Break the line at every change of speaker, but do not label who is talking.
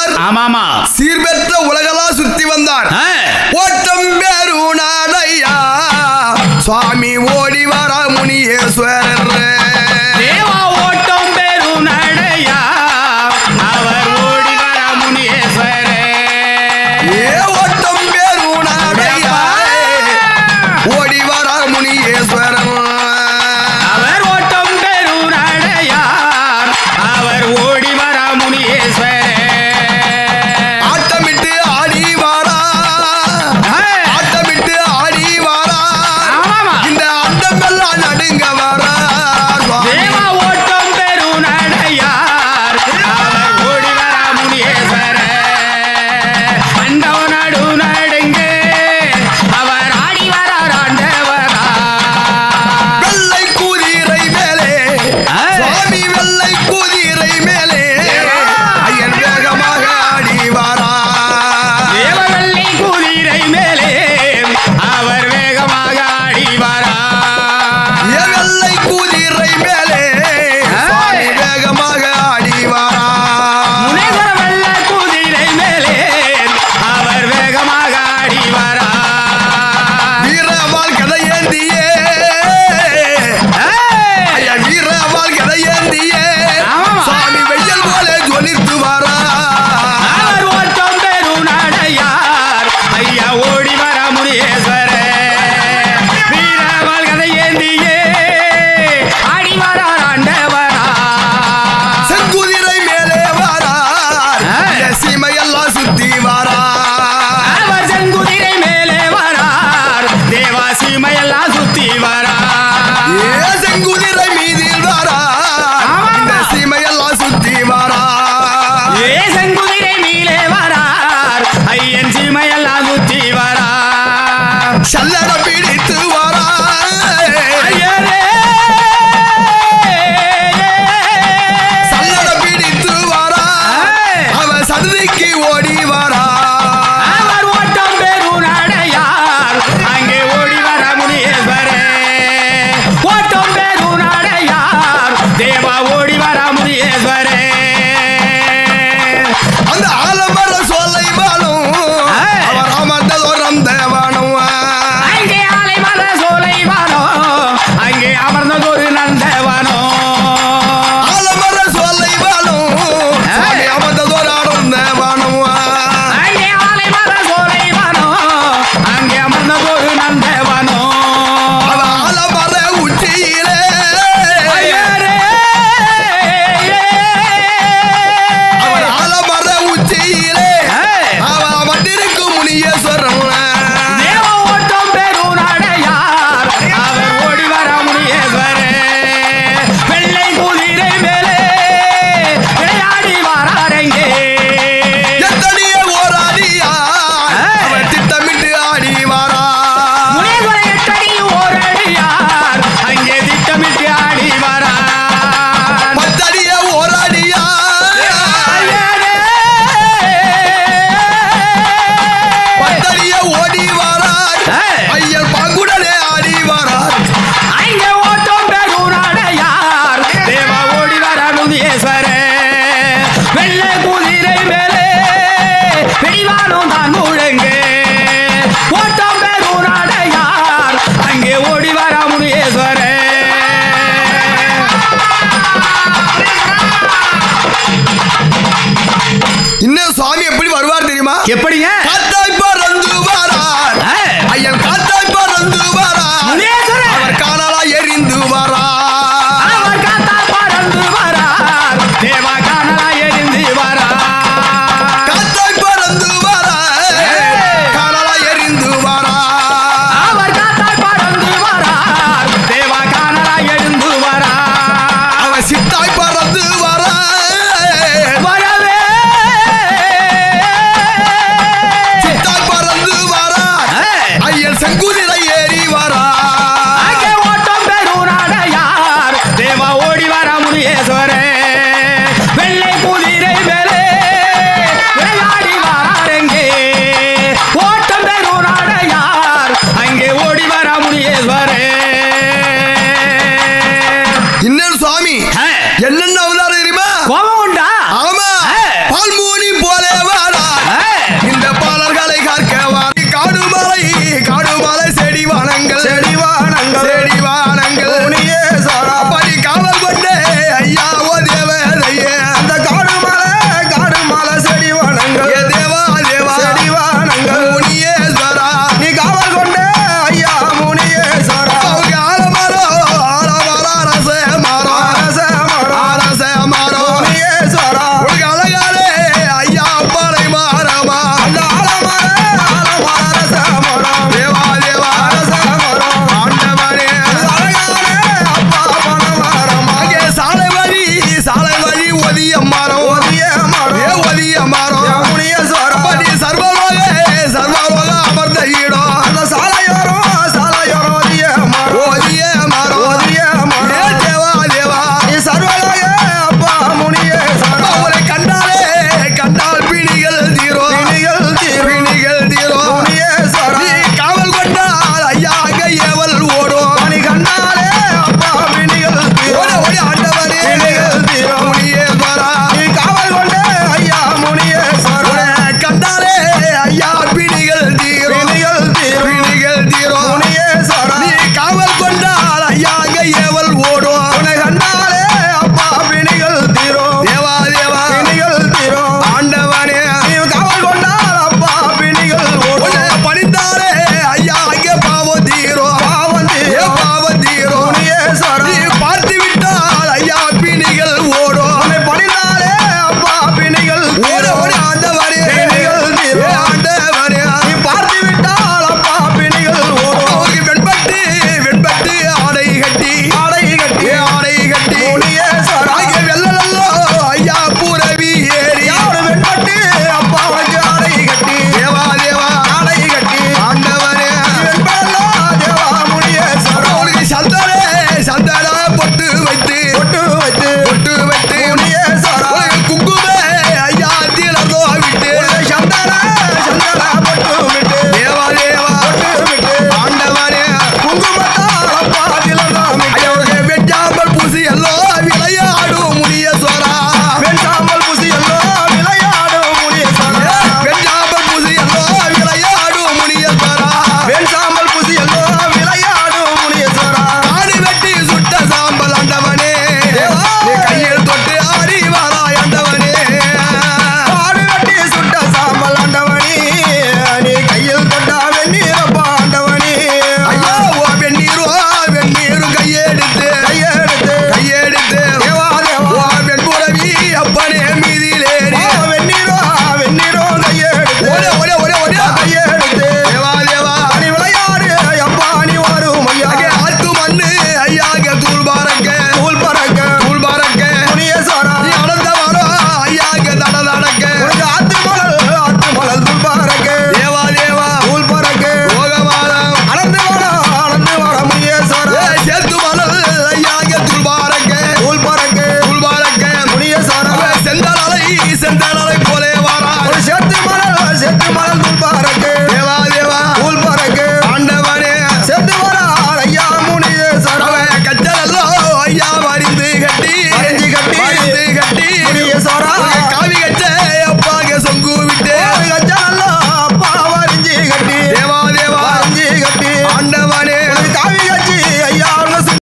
வந்தார்.
ஆமாமா.
சீர்பெற்ற உலகெல்லாம் சுத்தி வந்தார். ஓட்டம் பெருநாளையா சுவாமி ஓடி வர முனியேஸ்வரர்.
தேவா ஓட்டம் பெருநாளையா அவர் ஓடி வர முனியேஸ்வரர்.
ஓட்டம் பெருநாளையா ஓடி வர முனியேஸ்வரர்.
அவர் ஓட்டம் பெருநாளையா அவர் ஓடி வர முனியேஸ்வரர்.
ஆட்டமிட்டு ஆடி வாரா ஆட்டமிட்டு ஆடி வாரா இந்த அண்டமெல்லாம் நடுங்க வாரா.
தேவா ஓட்டம் பெருநாளையார் அவர் ஓடி வர முனியேஸ்வரர். அண்டவ நடு நடுங்க அவர் ஆடி வரார் ஆண்டவரா.
வெள்ளை குதிரை மேலே சுவாமி வெள்ளை குதிரை மேலே ஐயன் வேகமாக ஆடி வாரா.
தேவ வெள்ளை குதிரை மேலே அவர் வேகமாக ஆடி வரார்.
வெள்ளை குதிரை மேலே சுவாமி வேகமாக ஆடி வாரா.
முனேஸ்வர வெள்ளை குதிரை மேலே அவர் வேகமாக ஆடி வரார்.
வீரவாள் கதையேந்தியே ஐயா வீரவாள் கதையேந்தியே சுவாமி வெய்யல் போல ஜொலித்து வாரா.
அவர் ஓட்டம் பெருநாளையார் ஐயா ஓடி வர முனியேஸ்வரர். வீரவாள் கதை ஏந்தியே ஆடி வரார் ஆண்டவரா.
செங்குதிரை மேலே வாரார் சீமையெல்லாம் சுத்தி வாரா.
அவர் செங்குதிரை மேலே வரார் தேவாசிமையெல்லாம் சுத்தி வரார்.
செங்குதிரை மீதில் வாரார் இந்த சீமையெல்லாம் சுத்தி வாரா.
செங்குதிரை மேலே வரார் ஐயன் சீமையெல்லாம் சுத்தி வரார்.
சல்லட பிடித்து வாரா.
ஐயரே
சல்லட பிடித்து வாரா. அவன் சடுதிக்கு ஓடி வாரா.
அவர் ஓட்டம் பெருநாளையார் அங்கே ஓடி வர முனியேஸ்வரர். ஓட்டம் பெருநாளையார் தேவா ஓடி வர முனியேஸ்வரர்.
அந்த ஆலமர சோலை வாழும் அவர் அமர்ந்ததோரம் தேவானும்.
அங்கே ஆலை மர சோலை வானோ அங்கே அமர்ந்ததொரு நந்தவனோ.
ஆலமர சோலை வாழும் சுவாமி அமர்ந்ததோரம் தேவானும்.
அங்கே ஆலை மர சோலை வானோ அங்கே அமர்ந்ததொரு நந்தவனோ.
அவ ஆலமர உச்சியிலே
ஐயரே
அவர் ஆலமர உச்சியிலே அவ வந்திருக்கும் முனியேஸ்வரன்.
தேவ ஓட்டம் பெருநாளையார் அவர் ஓடி வர முனியேஸ்வரர். வெள்ளை குதிரை மேலே விளையாடி வராரங்கே.
எத்தனைய ஓராடியா அவர் திட்டமிட்டு ஆடி வாரா.
முனியேஸ்வரர் எட்டடி ஓரடியார் அங்கே திட்டமிட்டு ஆடி வரார்.
பத்தடிய ஓராடியா
ஐயரே!
பத்தடிய ஓடி வாரார். ஐயர் பங்குடனே ஆடி வாரார்.
அங்கே ஓட்டம் பெருநாளையார் தேவா ஓடி வர முனியேஸ்வரர். வெள்ளை குதிரை மேலே வெடிவானம் தான் முழங்கு. ஓட்டம் பெருநாளையார் அங்கே ஓடி வர முனியேஸ்வரர்.
இன்னும் சுவாமி எப்படி வருவார் தெரியுமா?
எப்படிங்க?
காத்தாய் பறந்து வாரார். ஐயன் காத்தாய் பறந்து வாரார்.
முனியேஸ்வரர்
அவர் காணலா எரிந்து வாரார்.
அவர் காத்தா பறந்து வரார் தேவா காணலா எரிந்து வரார்.
காத்தாய் பறந்து வாரார். காணலா எரிந்து வாரார்.
அவர் காத்தா பறந்து வரார் தேவா காணலா எழுந்து வரார்.
அவர் சித்தாய் பறந்து வாரார்.
வரவே
ஆண்டவன்